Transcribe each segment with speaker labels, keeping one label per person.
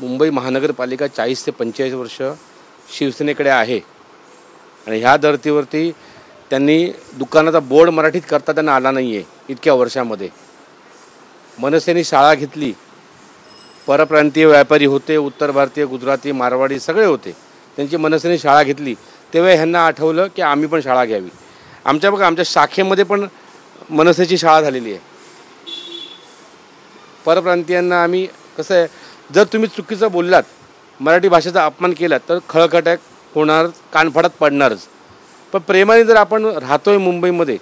Speaker 1: मुंबई महानगरपालिका 40 ते 45 वर्ष शिवसेनेकडे आहे आणि ह्या धर्तीवरती त्यांनी दुकानाचा बोर्ड मराठीत करता त्यांना आला नाही आहे. इतक्या वर्षामध्ये मनसेने शाळा घेतली, परप्रांतीय व्यापारी होते, उत्तर भारतीय, गुजराती, मारवाडी सगळे होते, त्यांची मनसेने शाळा घेतली. तेव्हा ह्यांना आठवलं की आम्ही पण शाळा घ्यावी. आमच्या शाखेमध्ये पण मनसेची शाळा झालेली आहे. परप्रांतीयांना आम्ही कसं आहे, जर तुम्ही चुकीचं बोललात, मराठी भाषेचा अपमान केला तर खळखटाक होणार, कानफाडात पडणारच. पण प्रेमाने जर आपण राहतोय मुंबईमध्ये,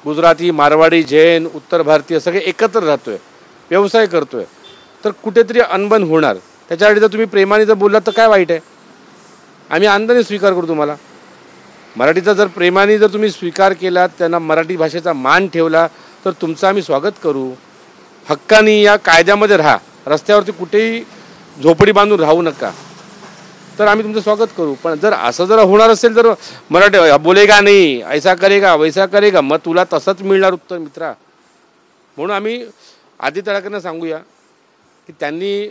Speaker 1: गुजराती, मारवाडी, जैन, उत्तर भारतीय सगळे एकत्र राहतोय, व्यवसाय करतोय, तर कुठेतरी अनबन होणार. त्याच्यासाठी जर तुम्ही प्रेमाने जर बोललात तर काय वाईट आहे? आम्ही आनंदाने स्वीकार करू तुम्हाला. मराठीचा जर प्रेमाने जर तुम्ही स्वीकार केलात, त्यांना मराठी भाषेचा मान ठेवला तर तुमचं आम्ही स्वागत करू. हक्काने या कायद्यामध्ये राहा, रस्त्यावरती कुठेही झोपडी बांधून राहू नका, तर आम्ही तुमचं स्वागत करू. पण जर असं जर होणार असेल तर मराठी बोलेगा नाही, ऐसा करेगा वैसा करेगा, मग तुला तसंच मिळणार उत्तर मित्रा. म्हणून आम्ही आदित्य ठाकरेंना सांगूया की त्यांनी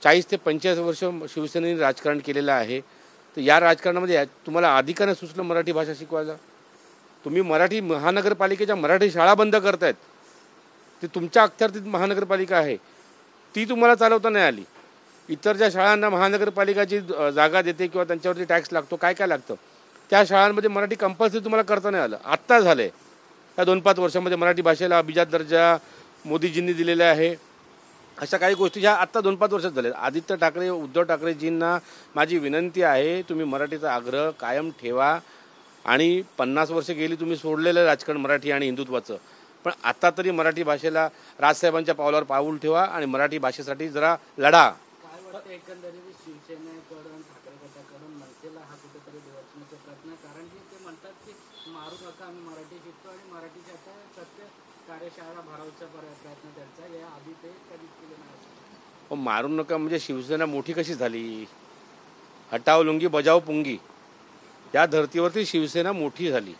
Speaker 1: 40 ते 45 वर्ष शिवसेनेने राजकारण केलेलं आहे. तर या राजकारणामध्ये तुम्हाला अधिकाराने सुचलं मराठी भाषा शिकवायला? तुम्ही मराठी महानगरपालिकेच्या मराठी शाळा बंद करतायत. ती तुमच्या अखत्यारीत महानगरपालिका आहे, ती तुम्हाला चालवता नाही आली. इतर ज्या शाळांना महानगरपालिकाची जागा देते किंवा त्यांच्यावरती टॅक्स लागतो, काय काय लागतं, त्या शाळांमध्ये मराठी कंपल्सरी तुम्हाला करता नाही आलं. आत्ता झालं आहे, या 2-5 वर्षामध्ये मराठी भाषेला अभिजात दर्जा मोदीजींनी दिलेला आहे. अशा काही गोष्टी ह्या आत्ता 2-5 वर्षात झाल्या. आदित्य ठाकरे, उद्धव ठाकरेजींना माझी विनंती आहे, तुम्ही मराठीचा आग्रह कायम ठेवा. आणि 50 वर्ष गेली तुम्ही सोडलेलं राजकारण मराठी आणि हिंदुत्वाचं, पण आता तरी मराठी भाषेला राजसाहेबांच्या पावलावर पाऊल ठेवा आणि मराठी भाषेसाठी जरा लढा.
Speaker 2: काय वाटतं एकंदरीत शिवसेनेकडून, ठाकरे गटाकडून मनसेला हा कुठेतरी डिवचण्याचा प्रयत्न? कारण की ते म्हणतात की मारू नका, आम्ही मराठी शिकतो आणि मराठीची आता सत्य कार्यशाळा भरवचा प्रयत्न त्यांचा या आधी ते कधीच केले नाही.
Speaker 1: मारू नका म्हणजे शिवसेना मोठी कशी झाली? हटाव लुंगी बजाव पुंगी, या धर्तीवरती शिवसेना मोठी झाली.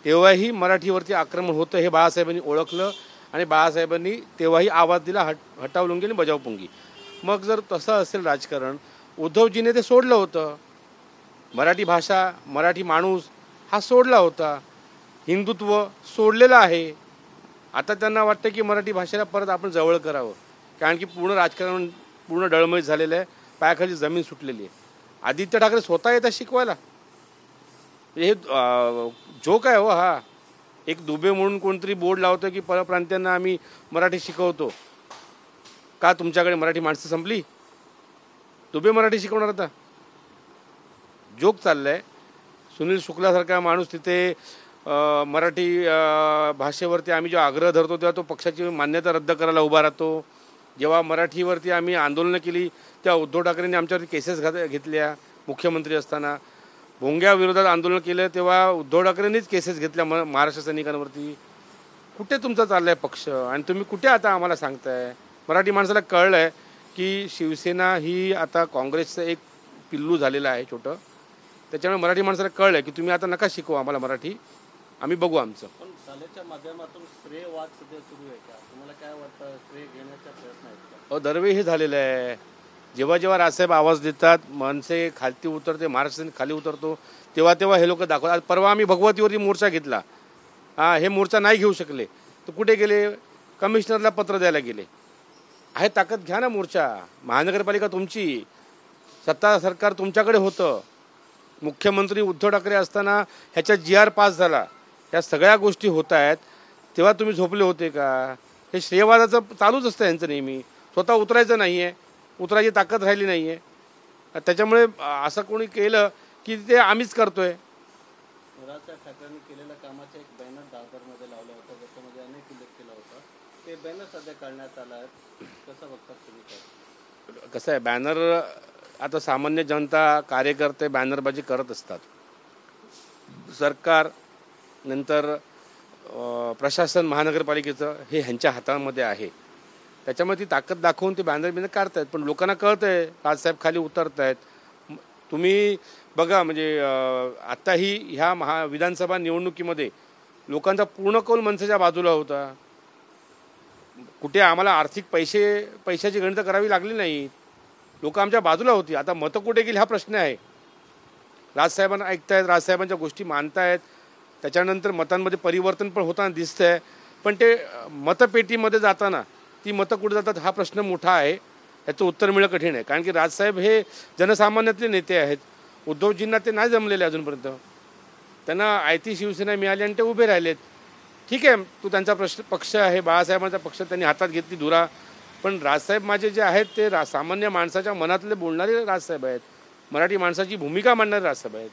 Speaker 1: तेव्हाही मराठीवरती आक्रमण होतं हे बाळासाहेबांनी ओळखलं आणि बाळासाहेबांनी तेव्हाही आवाज दिला, हटाव लुंगी आणि बजाव पुंगी. मग जर तसं असेल राजकारण, उद्धवजीने ते सोडलं होतं. मराठी भाषा, मराठी माणूस हा सोडला होता, हिंदुत्व सोडलेलं आहे. आता त्यांना वाटतं की मराठी भाषेला परत आपण जवळ करावं, कारण की पूर्ण राजकारण पूर्ण डळमळीत झालेलं आहे, पायाखाली जमीन सुटलेली आहे. आदित्य ठाकरे स्वतः येतात शिकवायला, हे जोक आहे हो हा. एक दुबे म्हणून कोणतरी बोर्ड लावतं की परप्रांतीयांना आम्ही मराठी शिकवतो. का तुमच्याकडे मराठी माणसं संपली? दुबे मराठी शिकवणार आता? जोक चाललाय. सुनील शुक्लासारखा माणूस तिथे मराठी भाषेवरती आम्ही जो आग्रह धरतो तेव्हा तो पक्षाची मान्यता रद्द करायला उभा राहतो. जेव्हा मराठीवरती आम्ही आंदोलनं केली तेव्हा उद्धव ठाकरेंनी आमच्यावरती केसेस घेतल्या. मुख्यमंत्री असताना भोंग्याविरोधात आंदोलन केलं तेव्हा उद्धव ठाकरेंनीच केसेस घेतल्या महाराष्ट्र सैनिकांवरती. कुठे तुमचा चाललाय पक्ष आणि तुम्ही कुठे आता आम्हाला सांगताय? मराठी माणसाला कळलं आहे की शिवसेना ही आता काँग्रेसचं एक पिल्लू झालेलं आहे छोटं. त्याच्यामुळे मराठी माणसाला कळलं आहे की तुम्ही आता नका शिकवू आम्हाला मराठी, आम्ही बघू आमचं.
Speaker 3: पण शाळेच्या माध्यमातून श्रेयवाद सध्या सुरू आहे का? तुम्हाला काय वाटतं, श्रेय घेण्याचा प्रयत्न आहे का?
Speaker 1: दरवेळी हे झालेलं आहे. जेव्हा जेव्हा राजसाहेब आवाज देतात, मनसे खालती उतरते, महाराष्ट्र खाली उतरतो, तेव्हा तेव्हा हे लोक दाखवतात. परवा आम्ही भगवतीवरती मोर्चा घेतला, हे मोर्चा नाही घेऊ शकले तर कुठे गेले? कमिशनरला पत्र द्यायला गेले. आहे ताकद, घ्या ना मोर्चा. महानगरपालिका तुमची, सत्ता सरकार तुमच्याकडे होतं. मुख्यमंत्री उद्धव ठाकरे असताना ह्याच्या GR पास झाला, ह्या सगळ्या गोष्टी होत आहेत, तेव्हा तुम्ही झोपले होते का? हे श्रेयवादाचं चालूच असतं यांचं नेहमी. स्वतः उतरायचं नाही आहे, उतरायची ताकद राहिली नाही आहे. त्याच्यामुळे असं कोणी केलं की ते आम्हीच करतोय.
Speaker 3: राजसाहेब ठाकरेंनी केलेल्या कामाचा एक बॅनर दादरमध्ये लावला होता, ज्याच्यामध्ये अनेक उल्लेख केला होता. ते बॅनर सध्या काढण्यात आला आहे, कसं बघतात तुम्ही? काय
Speaker 1: कसं आहे, बॅनर आता सामान्य जनता, कार्यकर्ते बॅनरबाजी करत असतात. सरकार नंतर प्रशासन महानगरपालिकेचं हे ह्यांच्या हातामध्ये आहे. त्याच्यामुळे ती ताकद दाखवून ते बॅनर काढतायत. पण लोकांना कळतं आहे राजसाहेब खाली उतरत आहेत. तुम्ही बघा, म्हणजे आत्ताही ह्या विधानसभा निवडणुकीमध्ये लोकांचा पूर्ण कौल मनसेच्या बाजूला होता. कुठे आम्हाला आर्थिक पैशाची गणितं करावी लागली नाही. लोक आमच्या बाजूला होती. आता मतं कुठे गेली हा प्रश्न आहे. राजसाहेबांना ऐकतायत, राजसाहेबांच्या गोष्टी मानतायत, त्याच्यानंतर मतांमध्ये परिवर्तन पण होताना दिसतंय. पण ते मतपेटीमध्ये जाताना ती मतं कुठे जातात हा प्रश्न मोठा आहे. याचं उत्तर मिळणं कठीण आहे. कारण की राजसाहेब हे जनसामान्यातले नेते आहेत. उद्धवजींना ते नाही जमलेले अजूनपर्यंत. त्यांना आयती शिवसेना मिळाली आणि ते उभे राहिलेत. ठीक आहे, तो त्यांचा पक्ष आहे, बाळासाहेबांचा पक्ष, त्यांनी हातात घेतली धुरा. पण राजसाहेब माझे जे आहेत ते सामान्य माणसाच्या मनातले बोलणारे राजसाहेब आहेत. मराठी माणसाची भूमिका मांडणारे राजसाहेब आहेत.